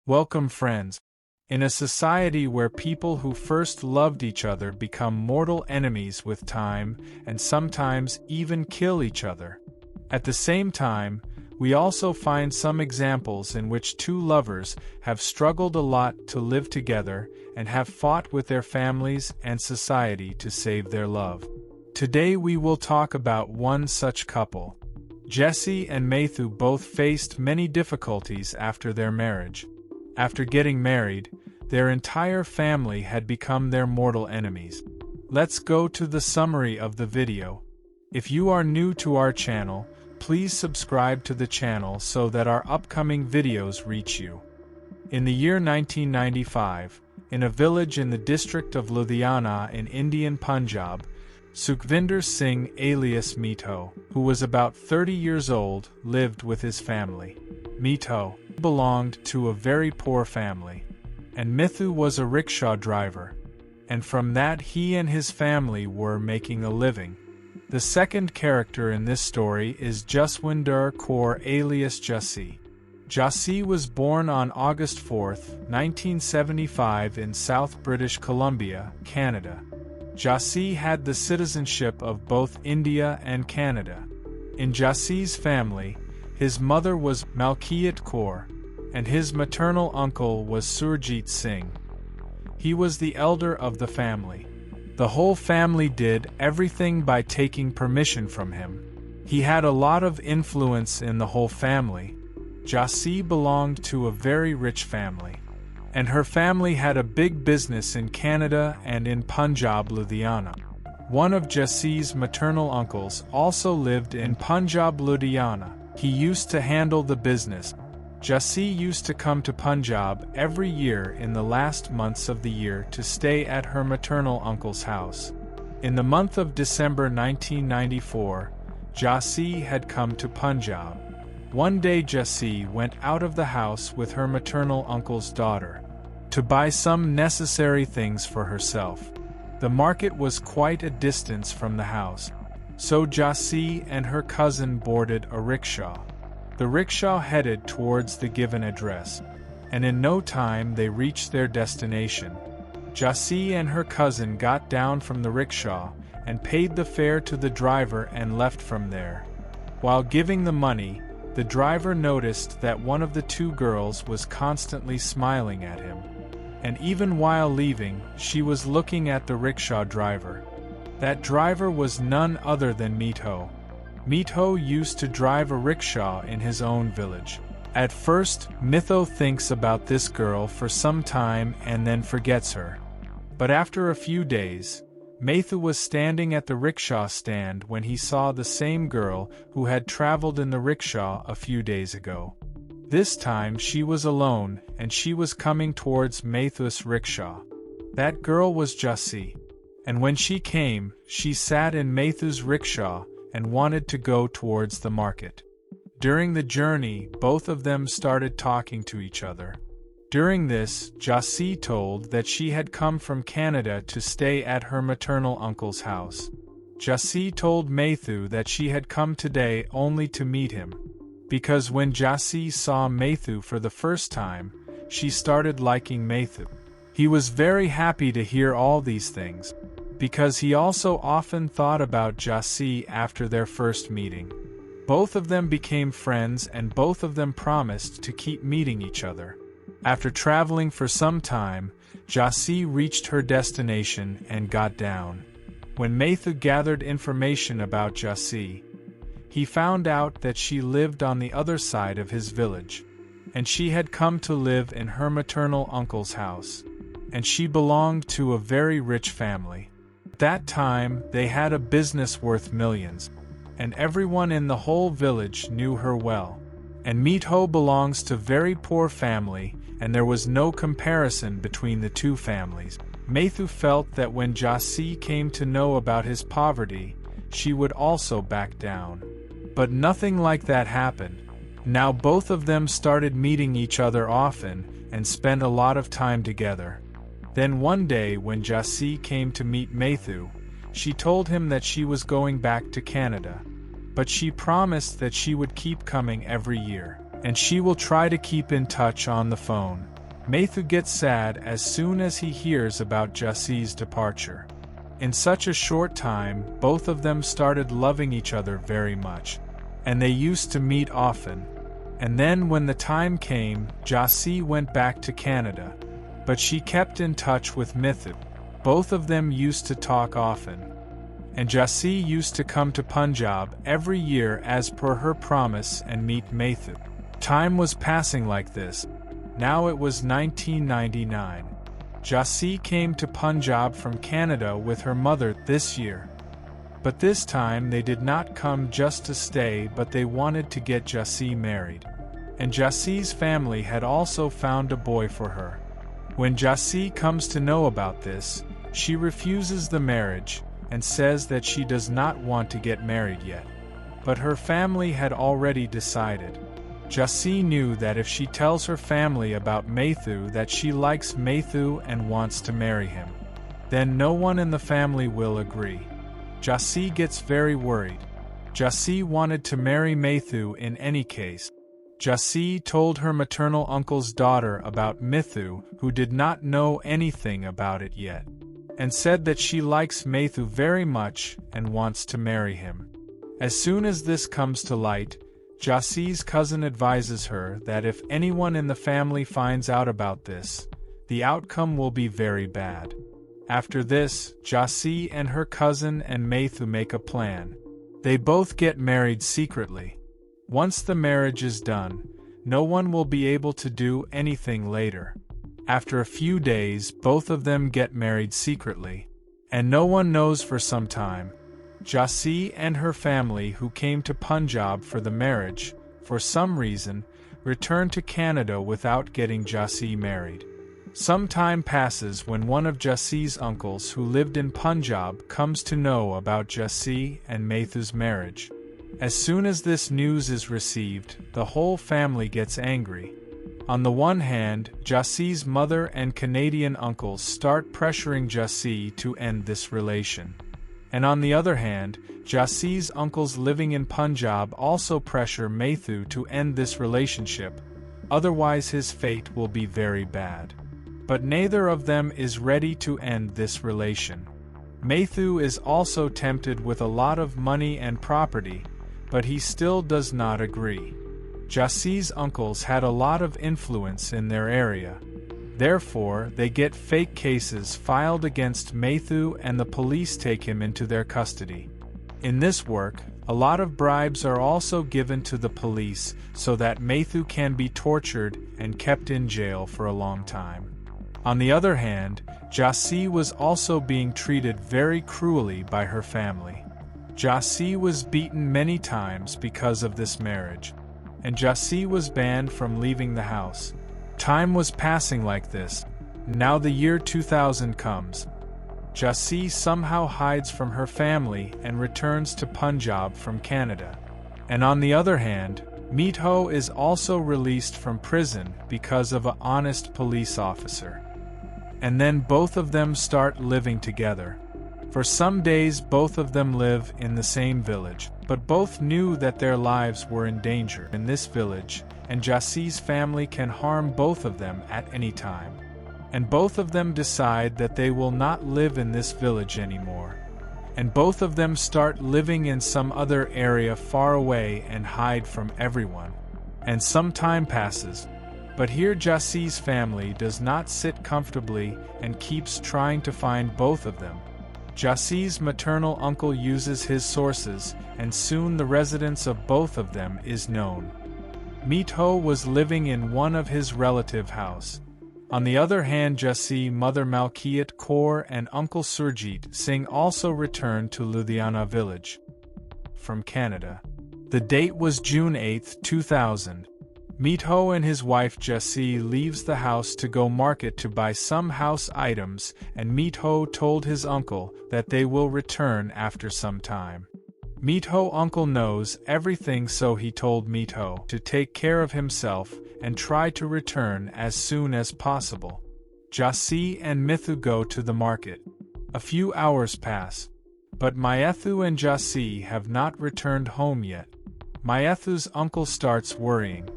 Welcome, friends. In a society where people who first loved each other become mortal enemies with time and sometimes even kill each other. At the same time, we also find some examples in which two lovers have struggled a lot to live together and have fought with their families and society to save their love. Today we will talk about one such couple. Jassi and Mithu both faced many difficulties after their marriage. After getting married, their entire family had become their mortal enemies. Let's go to the summary of the video. If you are new to our channel, please subscribe to the channel so that our upcoming videos reach you. In the year 1995, in a village in the district of Ludhiana in Indian Punjab, Sukhvinder Singh alias Mithu, who was about 30 years old, lived with his family. Mithu belonged to a very poor family, and Mithu was a rickshaw driver, and from that he and his family were making a living. The second character in this story is Jaswinder Kaur alias Jassi. Jassi was born on August 4, 1975 in South British Columbia, Canada. Jassi had the citizenship of both India and Canada. In Jassi's family, his mother was Malkiat Kaur, and his maternal uncle was Surjit Singh. He was the elder of the family. The whole family did everything by taking permission from him. He had a lot of influence in the whole family. Jassi belonged to a very rich family, and her family had a big business in Canada and in Punjab, Ludhiana. One of Jassi's maternal uncles also lived in Punjab, Ludhiana. He used to handle the business. Jassi used to come to Punjab every year in the last months of the year to stay at her maternal uncle's house. In the month of December 1994, Jassi had come to Punjab. One day Jassi went out of the house with her maternal uncle's daughter to buy some necessary things for herself. The market was quite a distance from the house, so Jassi and her cousin boarded a rickshaw. The rickshaw headed towards the given address, and in no time they reached their destination. Jassi and her cousin got down from the rickshaw and paid the fare to the driver and left from there. While giving the money, the driver noticed that one of the two girls was constantly smiling at him, and even while leaving, she was looking at the rickshaw driver. That driver was none other than Mithu. Mithu used to drive a rickshaw in his own village. At first, Mithu thinks about this girl for some time and then forgets her. But after a few days, Mithu was standing at the rickshaw stand when he saw the same girl who had traveled in the rickshaw a few days ago. This time she was alone and she was coming towards Mithu's rickshaw. That girl was Jassi, and when she came, she sat in Mithu's rickshaw and wanted to go towards the market. During the journey, both of them started talking to each other. During this, Jassi told that she had come from Canada to stay at her maternal uncle's house. Jassi told Mithu that she had come today only to meet him, because when Jassi saw Mithu for the first time, she started liking Mithu. He was very happy to hear all these things, because he also often thought about Jassi after their first meeting. Both of them became friends and both of them promised to keep meeting each other. After traveling for some time, Jassi reached her destination and got down. When Mithu gathered information about Jassi, he found out that she lived on the other side of his village, and she had come to live in her maternal uncle's house, and she belonged to a very rich family. At that time, they had a business worth millions, and everyone in the whole village knew her well. And Mithu belongs to a very poor family, and there was no comparison between the two families. Mithu felt that when Jassi came to know about his poverty, she would also back down. But nothing like that happened. Now both of them started meeting each other often and spent a lot of time together. Then one day when Jassi came to meet Mithu, she told him that she was going back to Canada, but she promised that she would keep coming every year, and she will try to keep in touch on the phone. Mithu gets sad as soon as he hears about Jassi's departure. In such a short time, both of them started loving each other very much, and they used to meet often. And then when the time came, Jassi went back to Canada, but she kept in touch with Mithu. Both of them used to talk often. And Jassi used to come to Punjab every year as per her promise and meet Mithu. Time was passing like this. Now it was 1999. Jassi came to Punjab from Canada with her mother this year. But this time they did not come just to stay, but they wanted to get Jassi married. And Jassi's family had also found a boy for her. When Jassi comes to know about this, she refuses the marriage and says that she does not want to get married yet. But her family had already decided. Jassi knew that if she tells her family about Mithu that she likes Mithu and wants to marry him, then no one in the family will agree. Jassi gets very worried. Jassi wanted to marry Mithu in any case. Jassi told her maternal uncle's daughter about Mithu, who did not know anything about it yet, and said that she likes Mithu very much and wants to marry him. As soon as this comes to light, Jassi's cousin advises her that if anyone in the family finds out about this, the outcome will be very bad. After this, Jassi and her cousin and Mithu make a plan. They both get married secretly. Once the marriage is done, no one will be able to do anything later. After a few days, both of them get married secretly, and no one knows for some time. Jassi and her family, who came to Punjab for the marriage, for some reason, returned to Canada without getting Jassi married. Some time passes when one of Jassi's uncles who lived in Punjab comes to know about Jassi and Mithu's marriage. As soon as this news is received, the whole family gets angry. On the one hand, Jassi's mother and Canadian uncles start pressuring Jassi to end this relation. And on the other hand, Jassi's uncles living in Punjab also pressure Mithu to end this relationship, otherwise his fate will be very bad. But neither of them is ready to end this relation. Mithu is also tempted with a lot of money and property, but he still does not agree. Jassi's uncles had a lot of influence in their area. Therefore, they get fake cases filed against Mithu and the police take him into their custody. In this work, a lot of bribes are also given to the police so that Mithu can be tortured and kept in jail for a long time. On the other hand, Jassi was also being treated very cruelly by her family. Jassi was beaten many times because of this marriage, and Jassi was banned from leaving the house. Time was passing like this. Now the year 2000 comes. Jassi somehow hides from her family and returns to Punjab from Canada. And on the other hand, Mithu is also released from prison because of an honest police officer. And then both of them start living together. For some days both of them live in the same village, but both knew that their lives were in danger in this village, and Jassi's family can harm both of them at any time. And both of them decide that they will not live in this village anymore. And both of them start living in some other area far away and hide from everyone. And some time passes. But here Jassi's family does not sit comfortably and keeps trying to find both of them. Jassi's maternal uncle uses his sources, and soon the residence of both of them is known. Mithu was living in one of his relative house. On the other hand, Jassi, mother Malkiat Kaur and uncle Surjit Singh also returned to Ludhiana village from Canada. The date was June 8, 2000. Mithu and his wife Jassi leaves the house to go market to buy some house items, and Mithu told his uncle that they will return after some time. Mithu uncle knows everything, so he told Mithu to take care of himself and try to return as soon as possible. Jassi and Mithu go to the market. A few hours pass, but Mithu and Jassi have not returned home yet. Mithu's uncle starts worrying,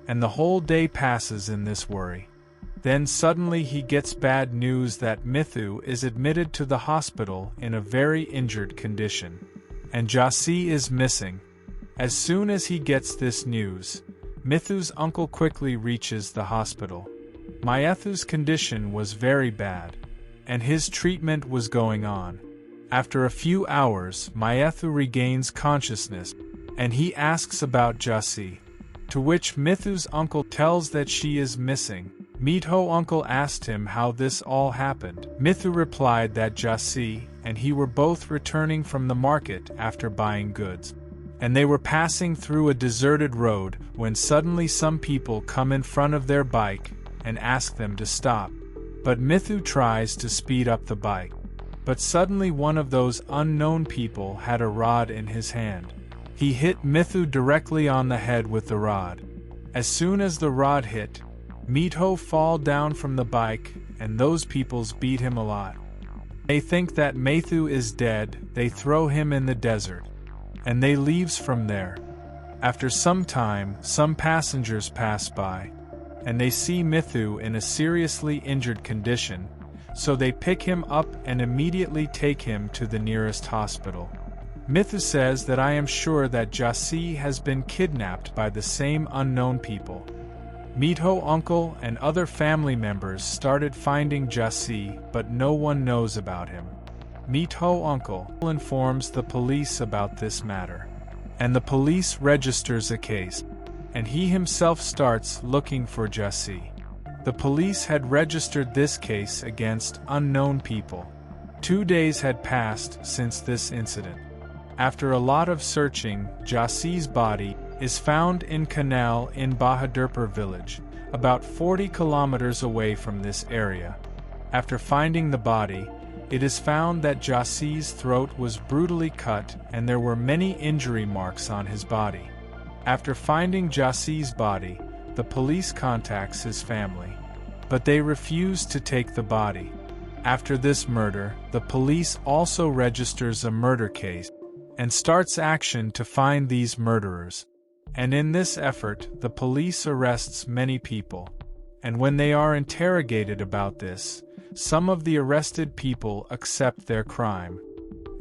and the whole day passes in this worry. Then suddenly he gets bad news that Mithu is admitted to the hospital in a very injured condition. And Jassi is missing. As soon as he gets this news, Mithu's uncle quickly reaches the hospital. Mithu's condition was very bad, and his treatment was going on. After a few hours, Mithu regains consciousness, and he asks about Jassi, to which Mithu's uncle tells that she is missing. Mithu's uncle asked him how this all happened. Mithu replied that Jassi and he were both returning from the market after buying goods, and they were passing through a deserted road when suddenly some people come in front of their bike and ask them to stop. But Mithu tries to speed up the bike. But suddenly one of those unknown people had a rod in his hand. He hit Mithu directly on the head with the rod. As soon as the rod hit, Mithu fall down from the bike, and those peoples beat him a lot. They think that Mithu is dead, they throw him in the desert, and they leaves from there. After some time, some passengers pass by, and they see Mithu in a seriously injured condition, so they pick him up and immediately take him to the nearest hospital. Mithu says that I am sure that Jassi has been kidnapped by the same unknown people. Mithu's uncle and other family members started finding Jassi, but no one knows about him. Mithu's uncle informs the police about this matter, and the police registers a case, and he himself starts looking for Jassi. The police had registered this case against unknown people. 2 days had passed since this incident. After a lot of searching, Jassi's body is found in canal in Bahadurpur village, about 40 kilometers away from this area. After finding the body, it is found that Jassi's throat was brutally cut and there were many injury marks on his body. After finding Jassi's body, the police contacts his family, but they refuse to take the body. After this murder, the police also registers a murder case and starts action to find these murderers. And in this effort, the police arrests many people. And when they are interrogated about this, some of the arrested people accept their crime.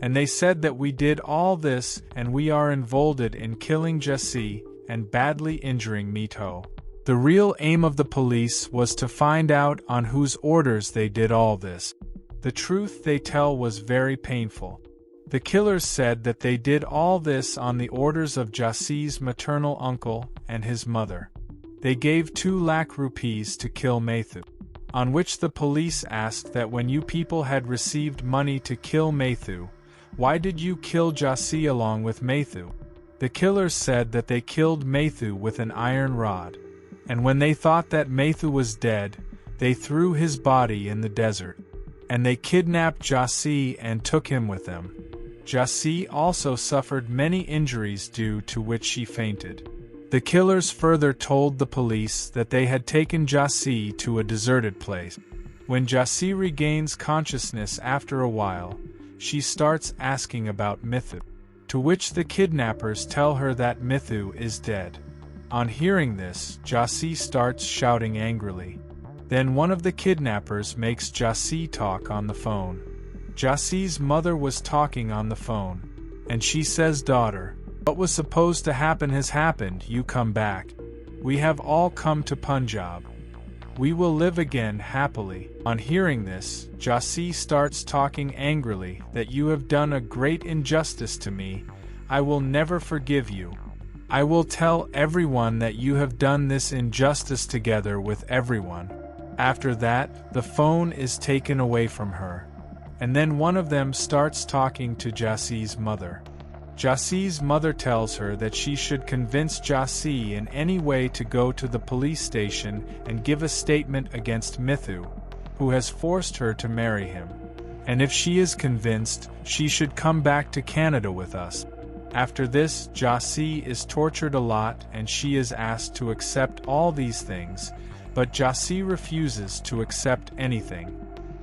And they said that we did all this and we are involved in killing Jassi and badly injuring Mithu. The real aim of the police was to find out on whose orders they did all this. The truth they tell was very painful. The killers said that they did all this on the orders of Jassi's maternal uncle and his mother. They gave 2 lakh rupees to kill Mithu. On which the police asked that when you people had received money to kill Mithu, why did you kill Jassi along with Mithu? The killers said that they killed Mithu with an iron rod. And when they thought that Mithu was dead, they threw his body in the desert. And they kidnapped Jassi and took him with them. Jassi also suffered many injuries due to which she fainted. The killers further told the police that they had taken Jassi to a deserted place. When Jassi regains consciousness after a while, she starts asking about Mithu, to which the kidnappers tell her that Mithu is dead. On hearing this, Jassi starts shouting angrily. Then one of the kidnappers makes Jassi talk on the phone. Jassi's mother was talking on the phone, and she says, "Daughter, what was supposed to happen has happened, you come back. We have all come to Punjab. We will live again happily." On hearing this, Jassi starts talking angrily that you have done a great injustice to me. I will never forgive you. I will tell everyone that you have done this injustice together with everyone. After that, the phone is taken away from her. And then one of them starts talking to Jassi's mother. Jassi's mother tells her that she should convince Jassi in any way to go to the police station and give a statement against Mithu, who has forced her to marry him. And if she is convinced, she should come back to Canada with us. After this, Jassi is tortured a lot and she is asked to accept all these things, but Jassi refuses to accept anything.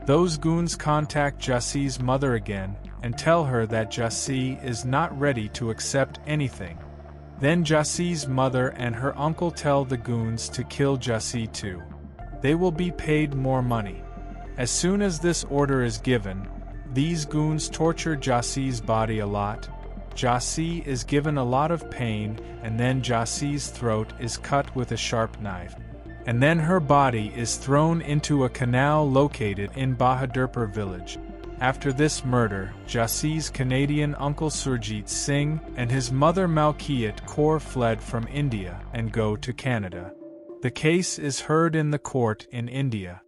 Those goons contact Jassi's mother again and tell her that Jassi is not ready to accept anything. Then Jassi's mother and her uncle tell the goons to kill Jassi too. they will be paid more money. As soon as this order is given, these goons torture Jassi's body a lot. Jassi is given a lot of pain, and then Jassi's throat is cut with a sharp knife. And then her body is thrown into a canal located in Bahadurpur village. After this murder, Jassi's Canadian uncle Surjit Singh and his mother Malkiat Kaur fled from India and go to Canada. The case is heard in the court in India.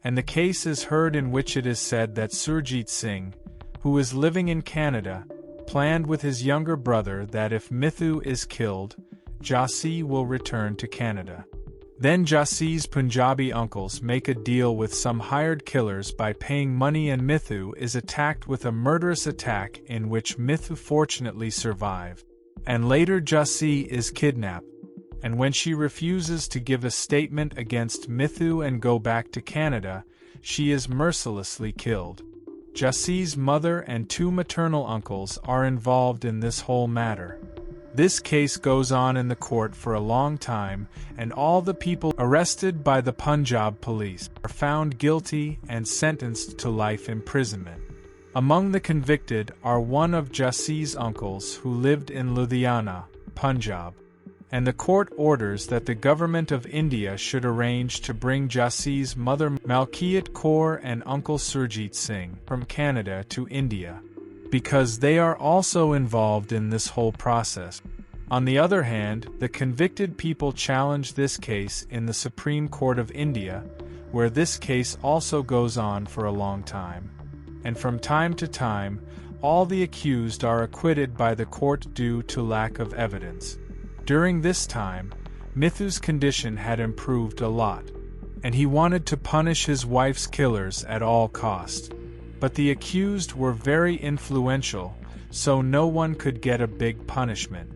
And the case is heard in which it is said that Surjit Singh, who is living in Canada, planned with his younger brother that if Mithu is killed, Jassi will return to Canada. Then Jassi's Punjabi uncles make a deal with some hired killers by paying money, and Mithu is attacked with a murderous attack in which Mithu fortunately survived. And later Jassi is kidnapped, and when she refuses to give a statement against Mithu and go back to Canada, she is mercilessly killed. Jassi's mother and 2 maternal uncles are involved in this whole matter. This case goes on in the court for a long time, and all the people arrested by the Punjab police are found guilty and sentenced to life imprisonment. Among the convicted are one of Jassi's uncles who lived in Ludhiana, Punjab, and the court orders that the government of India should arrange to bring Jassi's mother Malkiat Kaur and uncle Surjit Singh from Canada to India, because they are also involved in this whole process. On the other hand, the convicted people challenge this case in the Supreme Court of India, where this case also goes on for a long time. And from time to time, all the accused are acquitted by the court due to lack of evidence. During this time, Mithu's condition had improved a lot, and he wanted to punish his wife's killers at all costs. But the accused were very influential, so no one could get a big punishment.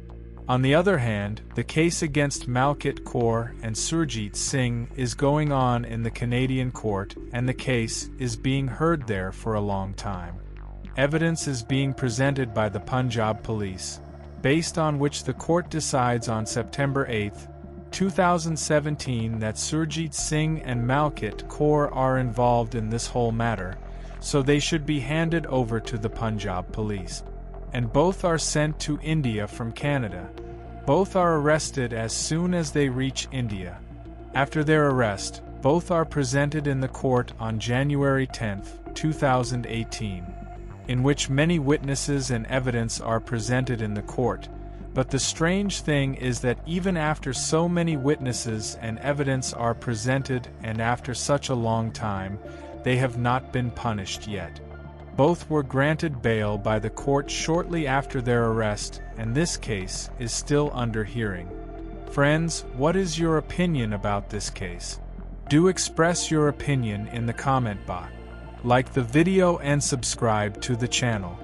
On the other hand, the case against Malkiat Kaur and Surjit Singh is going on in the Canadian court, and the case is being heard there for a long time. Evidence is being presented by the Punjab police, based on which the court decides on September 8, 2017 that Surjit Singh and Malkiat Kaur are involved in this whole matter, so they should be handed over to the Punjab police. And both are sent to India from Canada. Both are arrested as soon as they reach India. After their arrest, both are presented in the court on January 10, 2018. In which many witnesses and evidence are presented in the court, but the strange thing is that even after so many witnesses and evidence are presented and after such a long time, they have not been punished yet. Both were granted bail by the court shortly after their arrest, and this case is still under hearing. Friends, what is your opinion about this case? Do express your opinion in the comment box. Like the video and subscribe to the channel.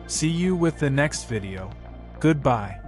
See you with the next video. Goodbye.